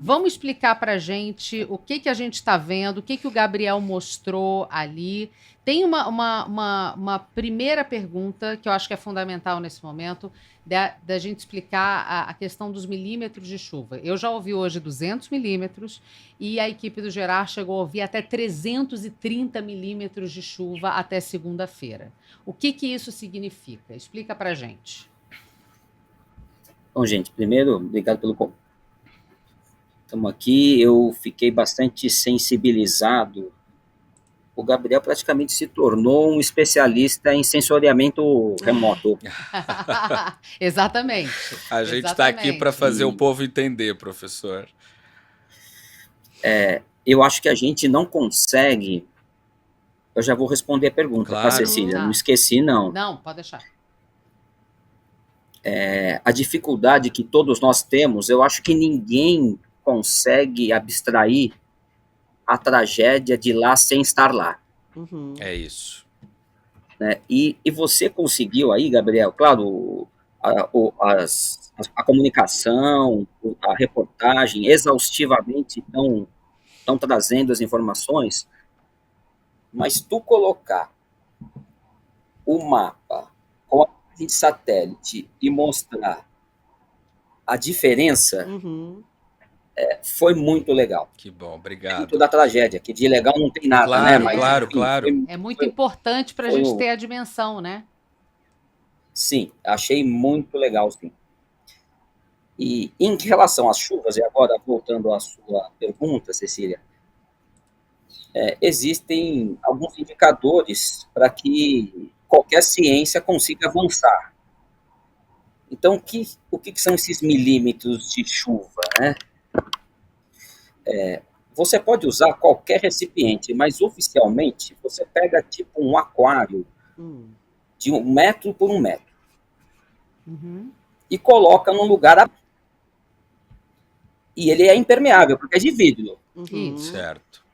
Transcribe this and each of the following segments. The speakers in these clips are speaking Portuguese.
Vamos explicar para a gente o que a gente está vendo, o que o Gabriel mostrou ali. Tem uma primeira pergunta que eu acho que é fundamental nesse momento, da gente explicar a questão dos milímetros de chuva. Eu já ouvi hoje 200 milímetros e a equipe do Gerard chegou a ouvir até 330 milímetros de chuva até segunda-feira. O que isso significa? Explica para a gente. Bom, gente, primeiro, obrigado pelo convite. Estamos aqui, eu fiquei bastante sensibilizado. O Gabriel praticamente se tornou um especialista em sensoriamento remoto. Exatamente. A gente está aqui para fazer o povo entender, professor. Eu acho que a gente não consegue... Eu já vou responder a pergunta, Claro. Tá, Cecília? Não esqueci, não. Não, pode deixar. A dificuldade que todos nós temos, eu acho que ninguém consegue abstrair a tragédia de lá sem estar lá. Uhum. É isso. Né? E você conseguiu aí, Gabriel, claro, a comunicação, a reportagem, exaustivamente estão trazendo as informações, mas tu colocar o mapa com a imagem de satélite e mostrar a diferença foi muito legal. Que bom, obrigado. Muito da tragédia, que de legal não tem nada, claro, né? Mas, claro, enfim, claro. É muito importante para a gente ter a dimensão, né? Sim, achei muito legal, sim. E em relação às chuvas, e agora voltando à sua pergunta, Cecília, existem alguns indicadores para que qualquer ciência consiga avançar. Então, o que são esses milímetros de chuva, né? Você pode usar qualquer recipiente, mas oficialmente você pega tipo um aquário de 1 metro por 1 metro e coloca num lugar e ele é impermeável, porque é de vidro. Certo.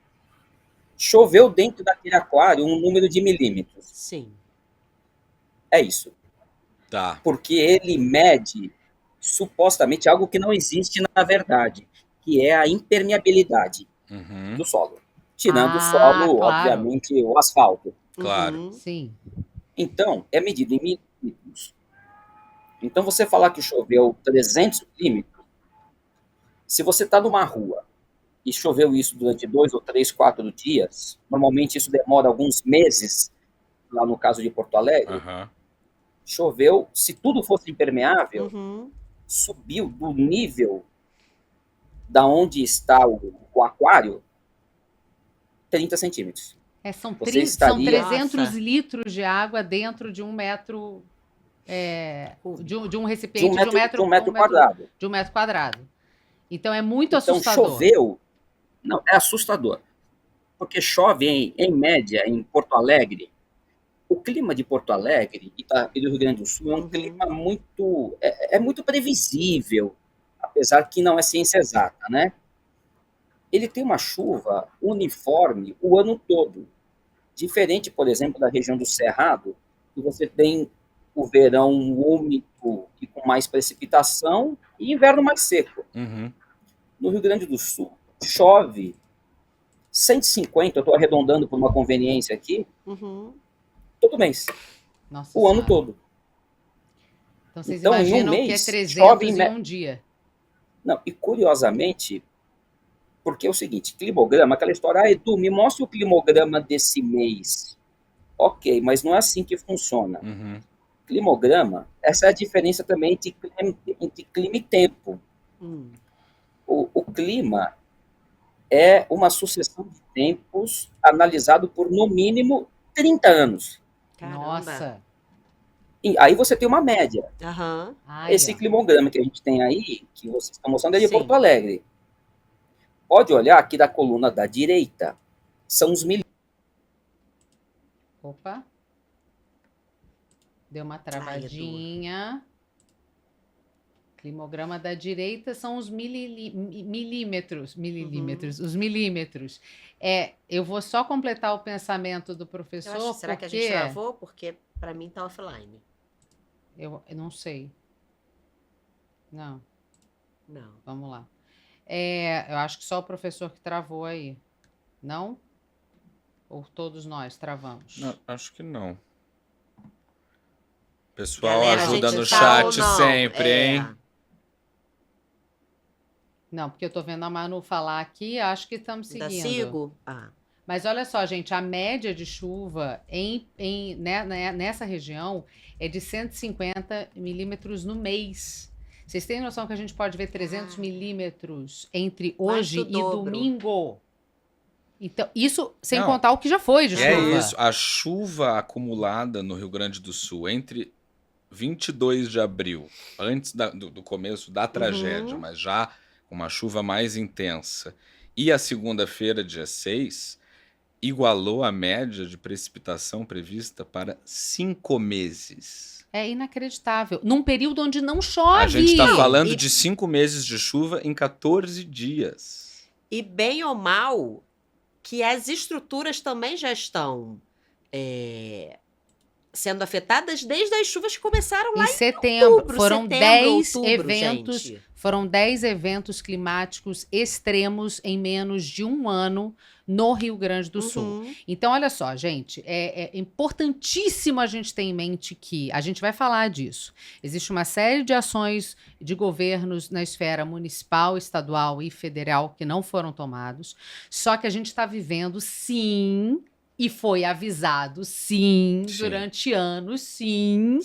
Choveu dentro daquele aquário um número de milímetros. Sim. É isso. Tá. Porque ele mede supostamente algo que não existe na verdade, que é a impermeabilidade do solo. Tirando o solo, claro. obviamente, o asfalto. Claro. Sim. Então, é medido em milímetros. Então, você falar que choveu 300 milímetros, se você está numa rua e choveu isso durante 2 ou 3, 4 dias, normalmente isso demora alguns meses, lá no caso de Porto Alegre, choveu, se tudo fosse impermeável, subiu do nível da onde está o aquário 30 centímetros. São Você estaria... 300 litros de água dentro de 1 metro... de um recipiente de 1 metro quadrado. De 1 metro quadrado. Então, é muito assustador. Então, choveu... Não, é assustador. Porque chove, em média, em Porto Alegre. O clima de Porto Alegre e do Rio Grande do Sul é um clima muito... É muito previsível, apesar que não é ciência exata, né? Ele tem uma chuva uniforme o ano todo. Diferente, por exemplo, da região do Cerrado, que você tem o verão úmido e com mais precipitação e inverno mais seco. No Rio Grande do Sul, chove 150, eu estou arredondando por uma conveniência aqui, todo mês. Nossa o ano todo. Então, vocês imaginam em um mês, que é 300 chove em um dia. Não, e curiosamente, porque é o seguinte, climograma, aquela história, Edu, me mostra o climograma desse mês. Ok, mas não é assim que funciona. Climograma, essa é a diferença também entre clima e tempo. O clima é uma sucessão de tempos analisado por, no mínimo, 30 anos. Caramba. Nossa! E aí você tem uma média. Esse Ai, climograma que a gente tem aí, que vocês estão mostrando, é de Sim. Porto Alegre. Pode olhar aqui da coluna da direita, são os milímetros. Opa. Deu uma travadinha. Climograma da direita são os milímetros. Os milímetros. Eu vou só completar o pensamento do professor. Será que a gente travou? Porque para mim tá offline. Eu não sei. Não. Não. Vamos lá. Eu acho que só o professor que travou aí. Não? Ou todos nós travamos? Não, acho que não. Pessoal, Galera, a ajuda gente no tá ou chat não? sempre, hein? Não, porque eu tô vendo a Manu falar aqui, acho que estamos Ainda seguindo. sigo? Ah. Mas olha só, gente, a média de chuva nessa região é de 150 milímetros no mês. Vocês têm noção que a gente pode ver 300 milímetros entre hoje do e dobro. domingo? Então, isso sem Não, contar o que já foi de É chuva. isso, a chuva acumulada no Rio Grande do Sul entre 22 de abril, antes do começo da tragédia, mas já com uma chuva mais intensa, e a segunda-feira, dia 6, igualou a média de precipitação prevista para 5 meses. É inacreditável. Num período onde não chove. A gente está falando e- de 5 meses de chuva em 14 dias. E bem ou mal, que as estruturas também já estão sendo afetadas desde as chuvas que começaram lá Em setembro, outubro, foram setembro, 10 outubro, eventos, gente. foram 10 eventos climáticos extremos em menos de um ano no Rio Grande do Sul. Então, olha só, gente, é importantíssimo a gente ter em mente que a gente vai falar disso. Existe uma série de ações de governos na esfera municipal, estadual e federal que não foram tomados, só que a gente está vivendo, sim, e foi avisado, sim, durante anos, sim,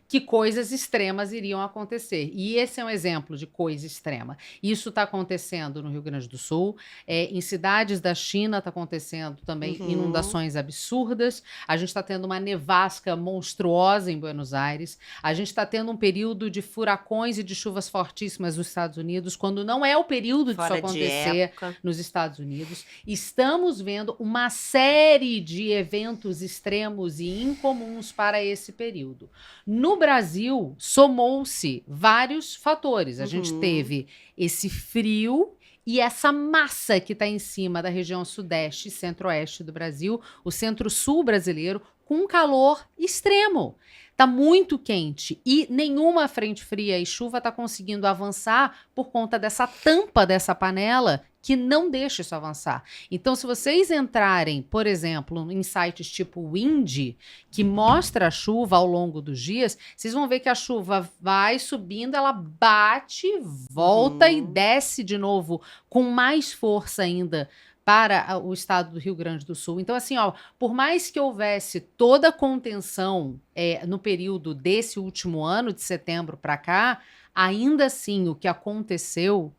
que coisas extremas iriam acontecer. E esse é um exemplo de coisa extrema. Isso está acontecendo no Rio Grande do Sul, em cidades da China está acontecendo também inundações absurdas, a gente está tendo uma nevasca monstruosa em Buenos Aires, a gente está tendo um período de furacões e de chuvas fortíssimas nos Estados Unidos, quando não é o período disso acontecer nos Estados Unidos. Estamos vendo uma série de eventos extremos e incomuns para esse período. No Brasil, somou-se vários fatores. A gente teve esse frio e essa massa que está em cima da região sudeste e centro-oeste do Brasil, o centro-sul brasileiro, com um calor extremo. Está muito quente e nenhuma frente fria e chuva está conseguindo avançar por conta dessa tampa dessa panela que não deixa isso avançar. Então, se vocês entrarem, por exemplo, em sites tipo Wind, que mostra a chuva ao longo dos dias, vocês vão ver que a chuva vai subindo, ela bate, volta e desce de novo com mais força ainda para o estado do Rio Grande do Sul. Então, assim, por mais que houvesse toda a contenção no período desse último ano, de setembro para cá, ainda assim o que aconteceu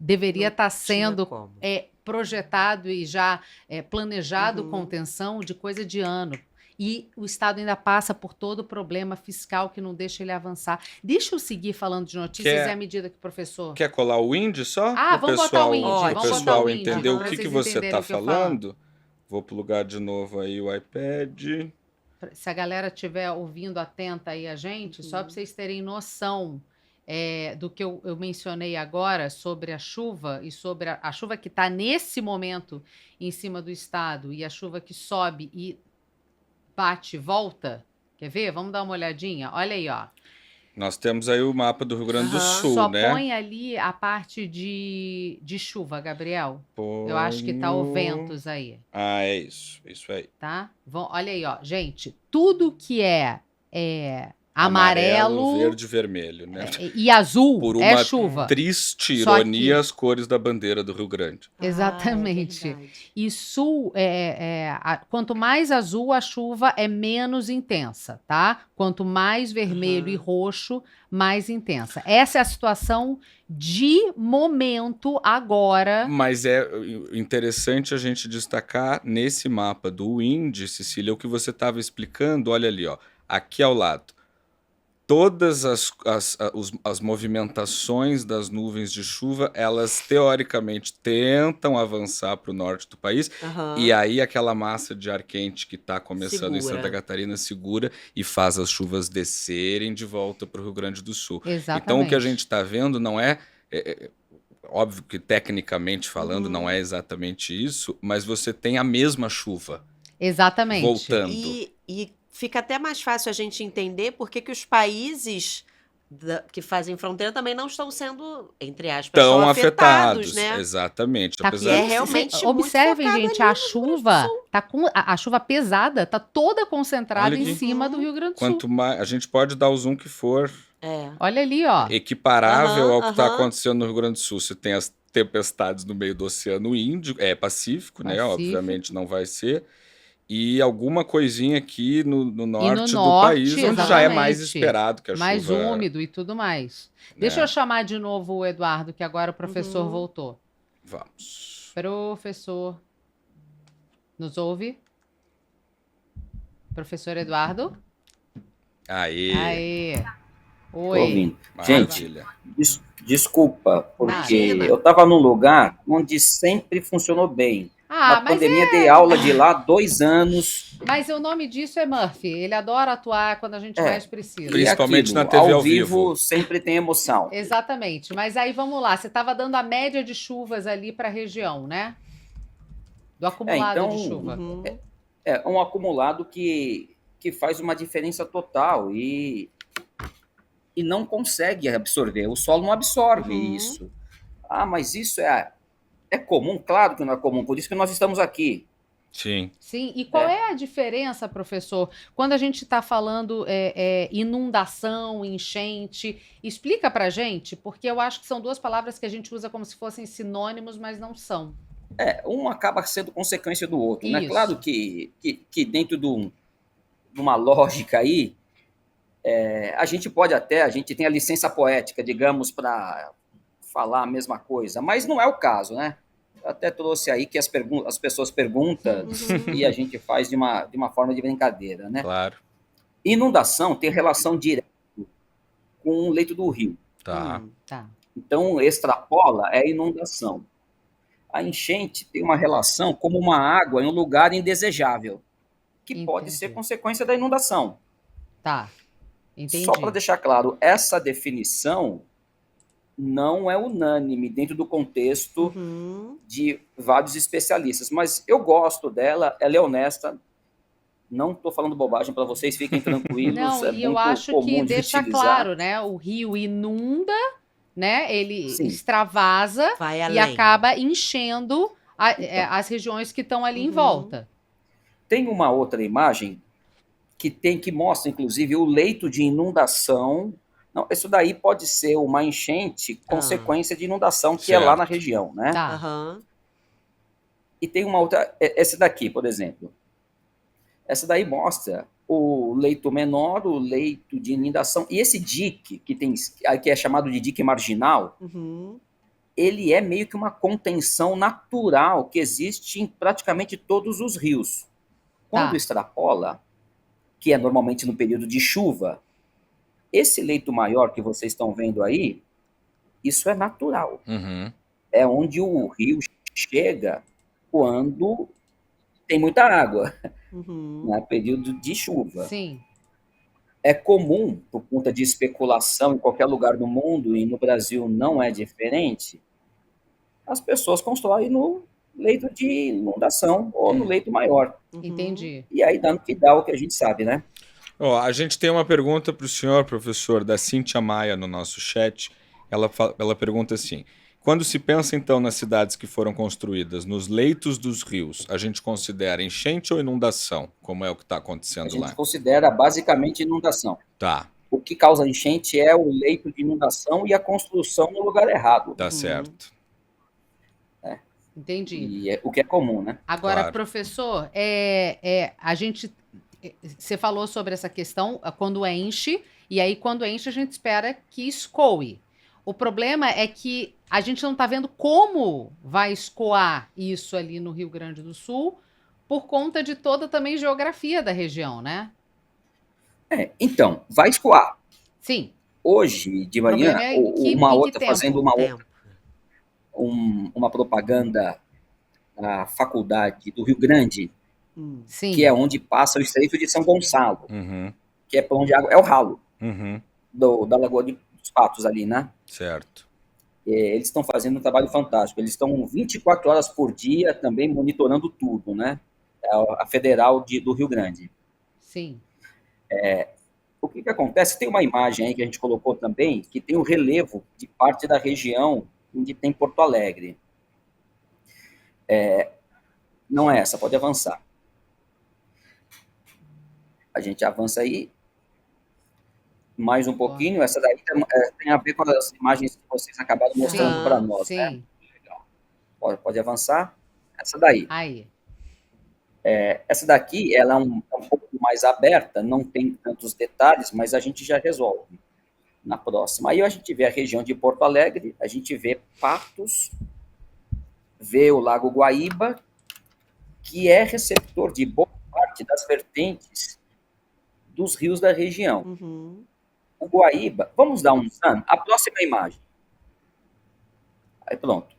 deveria estar sendo projetado e já planejado contenção de coisa de ano. E o Estado ainda passa por todo o problema fiscal que não deixa ele avançar. Deixa eu seguir falando de notícias à medida que o professor... Quer colar o Wind só? Vamos botar o Wind. Para o pessoal entender o que você está falando. Vou plugar de novo aí o iPad. Se a galera estiver ouvindo atenta aí a gente, só para vocês terem noção... do que eu mencionei agora sobre a chuva e sobre a chuva que está nesse momento em cima do estado e a chuva que sobe e bate e volta. Quer ver? Vamos dar uma olhadinha? Olha aí, ó. Nós temos aí o mapa do Rio Grande do Sul, só né? Põe ali a parte de chuva, Gabriel. Ponho... Eu acho que tá o ventos aí. É isso. Isso aí. Tá? Olha aí, ó. Gente, tudo que é amarelo, verde e vermelho, né? E azul por uma chuva. Triste ironia, as cores da bandeira do Rio Grande. Exatamente. E sul, quanto mais azul a chuva é menos intensa, tá? Quanto mais vermelho e roxo, mais intensa. Essa é a situação de momento agora. Mas é interessante a gente destacar nesse mapa do Wind, Cecília, o que você estava explicando, olha ali, ó, aqui ao lado. Todas as movimentações das nuvens de chuva, elas teoricamente tentam avançar para o norte do país, e aí aquela massa de ar quente que está começando em Santa Catarina segura e faz as chuvas descerem de volta para o Rio Grande do Sul. Exatamente. Então o que a gente está vendo não óbvio que tecnicamente falando não é exatamente isso, mas você tem a mesma chuva. Exatamente. Voltando. E fica até mais fácil a gente entender por que os países que fazem fronteira também não estão sendo, entre aspas, Tão só afetados, né? exatamente. Tá E é Apesar de realmente muito Observem, focado gente, ali a no Rio Grande do chuva Sul. tá com a chuva pesada, tá toda concentrada Olha em aqui. cima do Uhum. Rio Grande do Sul. quanto mais a gente pode dar o zoom que for É. Olha ali, ó. equiparável Aham, ao que está aham. acontecendo no Rio Grande do Sul. Você tem as tempestades no meio do Oceano Índico, Pacífico, né? Pacífico. Obviamente não vai ser. E alguma coisinha aqui no E no norte do norte, país, onde já é mais exatamente. esperado que a Mais chuva. úmido e tudo mais. Deixa né? eu chamar de novo o Eduardo, que agora o professor Uhum. voltou. Vamos. Professor, nos ouve? Professor Eduardo? Aê, Aê. Tô Oi. ouvindo. Gente, maravilha. desculpa, porque Imagina. eu estava num lugar onde sempre funcionou bem. Ah, Na mas pandemia dei aula de lá 2 anos. Mas o nome disso é Murphy. Ele adora atuar quando a gente É, mais precisa. E Principalmente aquilo, na TV ao vivo vivo. sempre tem emoção. Exatamente. Mas aí vamos lá. Você estava dando a média de chuvas ali para a região, né? Do acumulado então, de chuva. Uhum. É um acumulado que faz uma diferença total e não consegue absorver. O solo não absorve Uhum. isso. Ah, mas isso é comum? Claro que não é comum, por isso que nós estamos aqui. Sim. Sim, e qual é a diferença, professor, quando a gente está falando inundação, enchente? Explica para gente, porque eu acho que são duas palavras que a gente usa como se fossem sinônimos, mas não são. Um acaba sendo consequência do outro, né? Isso. Claro que dentro de uma lógica aí, a gente tem a licença poética, digamos, para falar a mesma coisa, mas não é o caso, né? Eu até trouxe aí que as pessoas perguntam Uhum. e a gente faz de uma forma de brincadeira, né? Claro. Inundação tem relação direta com o leito do rio. Tá. Tá. Então, extrapola é inundação. A enchente tem uma relação como uma água em um lugar indesejável, que pode Entendi. ser consequência da inundação. Tá. Entendi. Só para deixar claro, essa definição não é unânime dentro do contexto Uhum. de vários especialistas, mas eu gosto dela, ela é honesta. Não estou falando bobagem para vocês, fiquem tranquilos. Não, é e eu muito acho comum que de deixa utilizar. claro, né? O rio inunda, né? Ele Sim. extravasa Vai e além. acaba enchendo Então. as regiões que estão ali em Uhum. volta. Tem uma outra imagem que mostra, inclusive, o leito de inundação. Não, isso daí pode ser uma enchente consequência de inundação, que é lá na Certo. região, né? Tá. Aham. E tem uma outra, essa daqui, por exemplo. Essa daí mostra o leito menor, o leito de inundação. E esse dique, que é chamado de dique marginal, Uhum. ele é meio que uma contenção natural que existe em praticamente todos os rios. Quando Tá. extrapola, que é normalmente no período de chuva, esse leito maior que vocês estão vendo aí, isso é natural. Uhum. É onde o rio chega quando tem muita água, Uhum. no período de chuva. Sim. É comum, por conta de especulação em qualquer lugar do mundo, e no Brasil não é diferente, as pessoas constroem no leito de inundação ou no leito maior. Uhum. Entendi. E aí dá no que dá o que a gente sabe, né? Ó, a gente tem uma pergunta para o senhor, professor, da Cíntia Maia no nosso chat. Ela pergunta assim: quando se pensa então nas cidades que foram construídas nos leitos dos rios, a gente considera enchente ou inundação, como é o que está A acontecendo gente lá? considera basicamente inundação. Tá, O que causa enchente é o leito de inundação e a construção no lugar errado. tá Uhum. certo. Entendi. E o que é comum, né? Agora, Claro. professor, a gente. Você falou sobre essa questão quando enche, e aí quando enche a gente espera que escoe. O problema é que a gente não está vendo como vai escoar isso ali no Rio Grande do Sul, por conta de toda também geografia da região, né? Então, vai escoar. Sim. Hoje, de O manhã, problema é em que outra tempo? fazendo Tempo. uma propaganda na faculdade do Rio Grande, Sim. que é onde passa o Estreito de São Gonçalo, Uhum, que é para onde a água é o ralo uhum, da Lagoa dos Patos ali, né? certo. Eles estão fazendo um trabalho fantástico. Eles estão 24 horas por dia também monitorando tudo, né? A Federal do Rio Grande. Sim. o que acontece? Tem uma imagem aí que a gente colocou também, que tem o relevo de parte da região onde tem Porto Alegre. Não é essa, pode avançar. A gente avança aí mais um pouquinho. Essa daí tem a ver com as imagens que vocês acabaram mostrando Aham, para nós, né? Sim, Legal. Pode avançar. Essa daí. aí. Essa daqui, ela é um pouco mais aberta, não tem tantos detalhes, mas a gente já resolve na próxima. Aí a gente vê a região de Porto Alegre, a gente vê Patos, vê o Lago Guaíba, que é receptor de boa parte das vertentes dos rios da região. Uhum. O Guaíba, vamos dar um zoom, a próxima imagem. Aí pronto.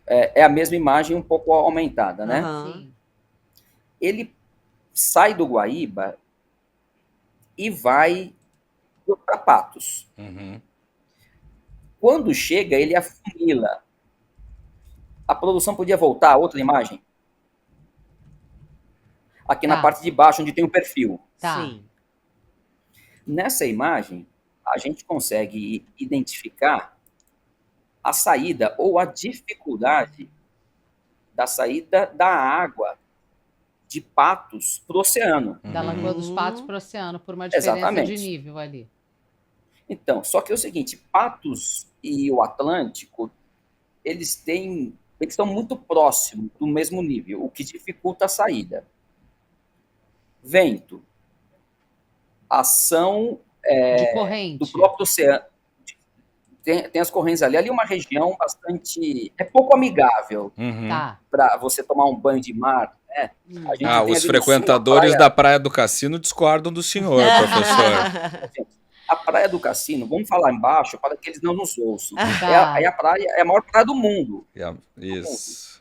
É a mesma imagem, um pouco aumentada, né? Aham. Sim. Ele sai do Guaíba e vai para Patos. Uhum. Quando chega, ele afunila. A produção podia voltar a outra imagem? Aqui na Tá. parte de baixo, onde tem o perfil. Tá. Sim. Nessa imagem, a gente consegue identificar a saída ou a dificuldade da saída da água de Patos para o oceano. Da Lagoa dos Uhum. Patos para o oceano, por uma diferença de Exatamente. nível ali. Então, só que é o seguinte, Patos e o Atlântico, eles estão muito próximos do mesmo nível, o que dificulta a saída. Vento, ação De do corrente. próprio oceano. Tem as correntes ali. Ali é uma região bastante... É pouco amigável Uhum. Tá. para você tomar um banho de mar, né? A gente Ah, tem os ali no sul frequentadores a da Praia do Cassino discordam do senhor, professor. a Praia do Cassino, vamos falar embaixo para que eles não nos ouçam. Tá. A praia é a maior praia do mundo. Isso.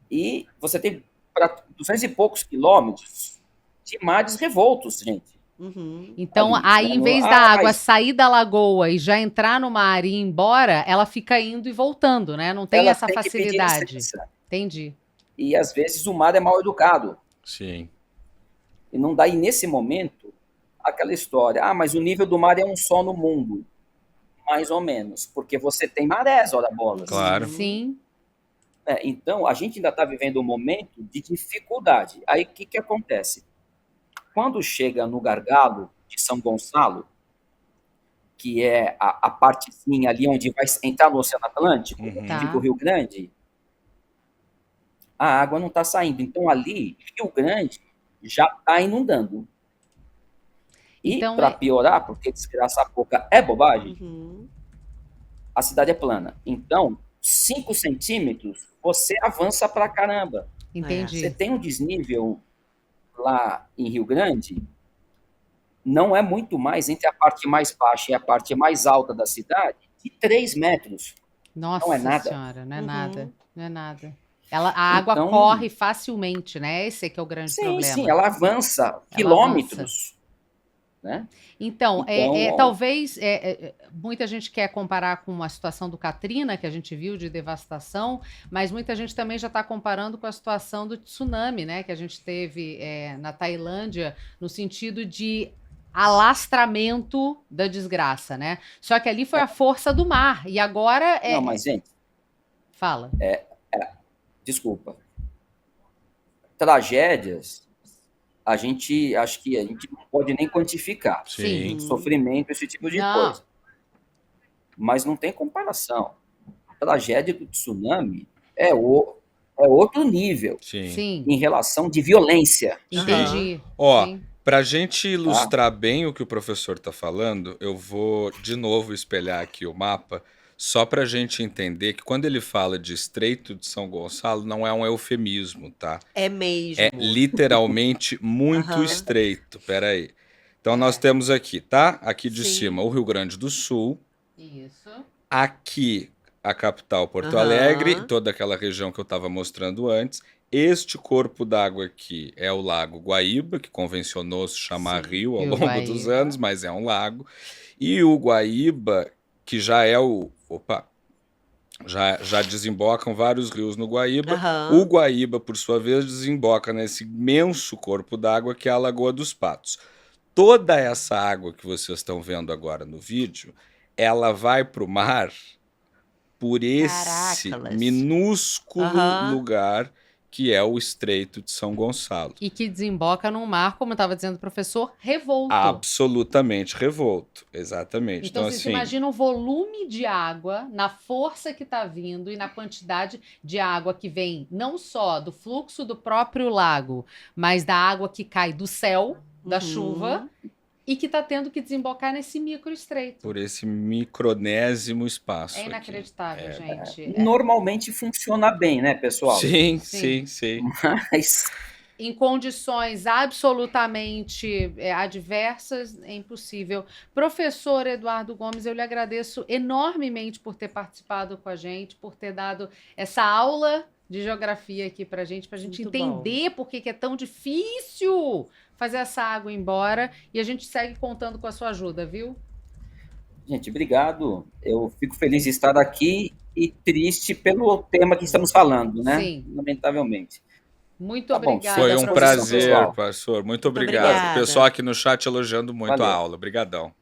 E você tem para 200 e poucos quilômetros de mares revoltos, gente. Uhum. Então, Ali, aí, né, em no- vez ah, da água mas- sair da lagoa e já entrar no mar e ir embora, ela fica indo e voltando, né? Não tem Ela essa tem que pedir facilidade. licença. Entendi. E às vezes o mar é mal educado. Sim. E não dá, e nesse momento, aquela história, mas o nível do mar é um só no mundo. Mais ou menos, porque você tem marés, ora bolas. Claro. Sim. Então, a gente ainda está vivendo um momento de dificuldade. Aí, o que acontece? Quando chega no gargalo de São Gonçalo, que é a partezinha ali onde vai entrar no Oceano Atlântico, Uhum. onde Tá. fica o Rio Grande, a água não está saindo. Então, ali, Rio Grande já está inundando. E, Então, para piorar, porque desgraça pouca é bobagem, Uhum. a cidade é plana. Então, 5 centímetros, você avança pra caramba. Você entendi. tem um desnível lá em Rio Grande, não é muito mais entre a parte mais baixa e a parte mais alta da cidade, de 3 metros. Nossa Não é nada. Senhora, não é Uhum. nada. Não é nada. A água Então- corre facilmente, né? Esse é que é o grande Sim, problema. sim, ela avança quilômetros. Né? Então, Então, talvez muita gente quer comparar com a situação do Katrina, que a gente viu de devastação, mas muita gente também já está comparando com a situação do tsunami, né? Que a gente teve na Tailândia, no sentido de alastramento da desgraça, né? Só que ali foi a força do mar, e agora não, mas, gente, Fala. desculpa. Tragédias, acho que a gente não pode nem quantificar. Sim. Sofrimento, esse tipo de Não. coisa. Mas não tem comparação. A tragédia do tsunami é outro nível Sim. Sim, em relação de violência. entendi. Ó, Sim. Para a gente ilustrar bem o que o professor está falando, eu vou de novo espelhar aqui o mapa, só para a gente entender que quando ele fala de Estreito de São Gonçalo, não é um eufemismo, tá? É mesmo. É literalmente muito Aham. estreito. Peraí. Então nós temos aqui, tá? Aqui de Sim. cima o Rio Grande do Sul, Isso. aqui a capital Porto Aham. Alegre, toda aquela região que eu estava mostrando antes. Este corpo d'água aqui é o Lago Guaíba, que convencionou se chamar Sim. rio ao Rio longo dos Guaíba. anos, mas é um lago. E o Guaíba, que já é o... Opa! Já desembocam vários rios no Guaíba. Aham. O Guaíba, por sua vez, desemboca nesse imenso corpo d'água que é a Lagoa dos Patos. toda essa água que vocês estão vendo agora no vídeo, ela vai para o mar por esse Caracolas. minúsculo Aham. lugar que é o Estreito de São Gonçalo. E que desemboca num mar, como estava dizendo o professor, revolto. Absolutamente revolto, exatamente. Então, Então, você se assim, imagina o volume de água, na força que está vindo e na quantidade de água que vem, não só do fluxo do próprio lago, mas da água que cai do céu, da Uhum. chuva, e que está tendo que desembocar nesse microestreito. por esse micronésimo espaço É aqui. inacreditável, gente. Normalmente funciona bem, né, pessoal? Sim, Sim. sim, sim. Mas Em condições absolutamente adversas, é impossível. Professor Eduardo Gomes, eu lhe agradeço enormemente por ter participado com a gente, por ter dado essa aula de geografia aqui para a gente Muito entender por que é tão difícil fazer essa água embora. E a gente segue contando com a sua ajuda, viu? gente, obrigado. Eu fico feliz de estar aqui e triste pelo tema que estamos falando, né? Sim. Lamentavelmente. Muito Tá bom, obrigada. Foi à um disposição, prazer, pessoal. professor. Muito Muito obrigado. obrigada. O pessoal aqui no chat elogiando muito a Valeu. aula. Obrigadão.